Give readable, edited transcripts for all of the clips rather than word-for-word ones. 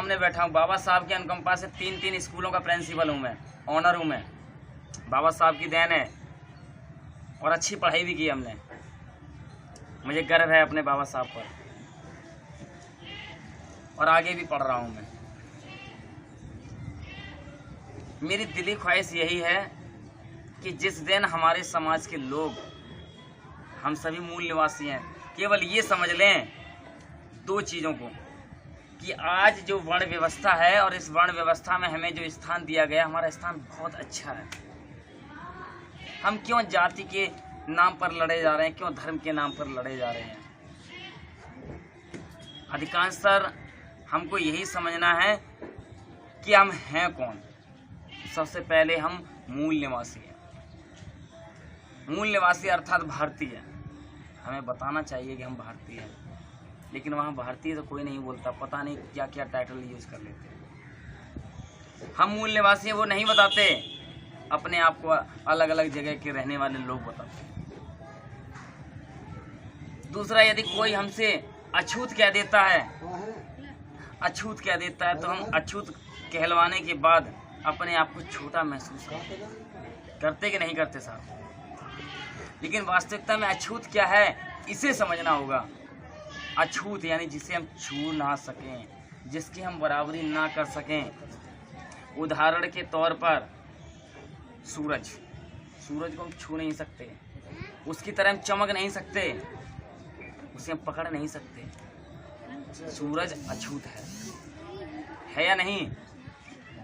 सामने बैठा हूँ। बाबा साहब की अनुकंपा से 3 स्कूलों का प्रिंसिपल हूँ मैं, ऑनर हूँ मैं। बाबा साहब की देन है और अच्छी पढ़ाई भी की हमने। मुझे गर्व है अपने बाबा साहब पर और आगे भी पढ़ रहा हूँ मैं। मेरी दिली ख्वाहिश यही है कि जिस दिन हमारे समाज के लोग, हम सभी मूल निवासी हैं, केवल ये समझ लें 2 चीज़ों को कि आज जो वर्ण व्यवस्था है और इस वर्ण व्यवस्था में हमें जो स्थान दिया गया, हमारा स्थान बहुत अच्छा है। हम क्यों जाति के नाम पर लड़े जा रहे हैं, क्यों धर्म के नाम पर लड़े जा रहे हैं? अधिकांशतर हमको यही समझना है कि हम हैं कौन। सबसे पहले हम मूल निवासी हैं। मूल निवासी अर्थात भारतीय। हमें बताना चाहिए कि हम भारतीय हैं, लेकिन वहाँ भारतीय तो कोई नहीं बोलता, पता नहीं क्या क्या टाइटल यूज कर लेते हैं। हम मूल निवासी हैं वो नहीं बताते, अपने आप को अलग अलग जगह के रहने वाले लोग बताते हैं। दूसरा, यदि कोई हमसे अछूत कह देता है, अछूत कह देता है, तो हम अछूत कहलवाने के बाद अपने आप को छोटा महसूस करते कि नहीं करते साहब? लेकिन वास्तविकता में अछूत क्या है, इसे समझना होगा। अछूत यानी जिसे हम छू ना सकें, जिसकी हम बराबरी ना कर सकें। उदाहरण के तौर पर सूरज को हम छू नहीं सकते, उसकी तरह हम चमक नहीं सकते, उसे हम पकड़ नहीं सकते। सूरज अछूत है या नहीं?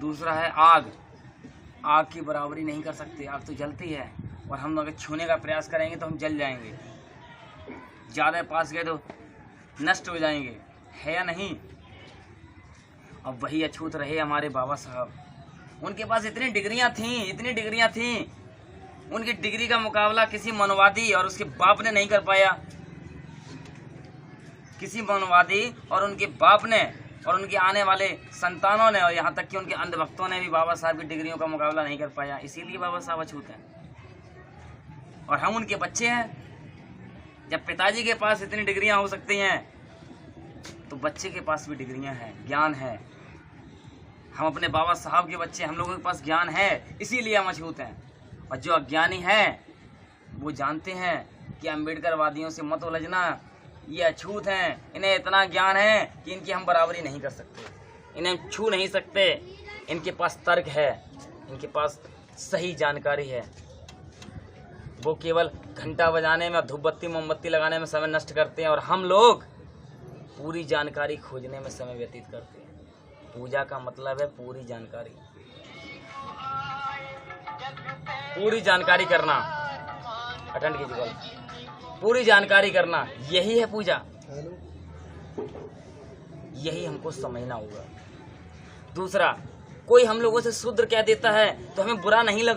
दूसरा है आग की बराबरी नहीं कर सकते। आग तो जलती है और हम अगर छूने का प्रयास करेंगे तो हम जल जाएंगे, ज़्यादा पास गए तो नष्ट हो जाएंगे, है या नहीं? अब वही अछूत रहे हमारे बाबा साहब। उनके पास इतनी डिग्रियां थीं, उनकी डिग्री का मुकाबला किसी मनवादी और उसके बाप ने नहीं कर पाया। किसी मनवादी और उनके बाप ने और उनके आने वाले संतानों ने और यहाँ तक कि उनके अंधभक्तों ने भी बाबा साहब की डिग्रियों का मुकाबला नहीं कर पाया। इसीलिए बाबा साहब अछूत हैं और हम उनके बच्चे हैं। जब पिताजी के पास इतनी डिग्रियां हो सकती हैं तो बच्चे के पास भी डिग्रियां हैं, ज्ञान है। हम अपने बाबा साहब के बच्चे, हम लोगों के पास ज्ञान है, इसीलिए हम अछूत हैं। और जो अज्ञानी हैं वो जानते हैं कि अम्बेडकर वादियों से मत उलझना, ये अछूत हैं, इन्हें इतना ज्ञान है कि इनकी हम बराबरी नहीं कर सकते, इन्हें हम छू नहीं सकते। इनके पास तर्क है, इनके पास सही जानकारी है। वो केवल घंटा बजाने में, धूप बत्ती मोमबत्ती लगाने में समय नष्ट करते हैं और हम लोग पूरी जानकारी खोजने में समय व्यतीत करते हैं। पूजा का मतलब है पूरी जानकारी, पूरी जानकारी करना। अटेंड कीजिए, पूरी जानकारी करना, यही है पूजा। यही हमको समझना होगा। दूसरा, कोई हम लोगों से शूद्र कह देता है तो हमें बुरा नहीं लगता।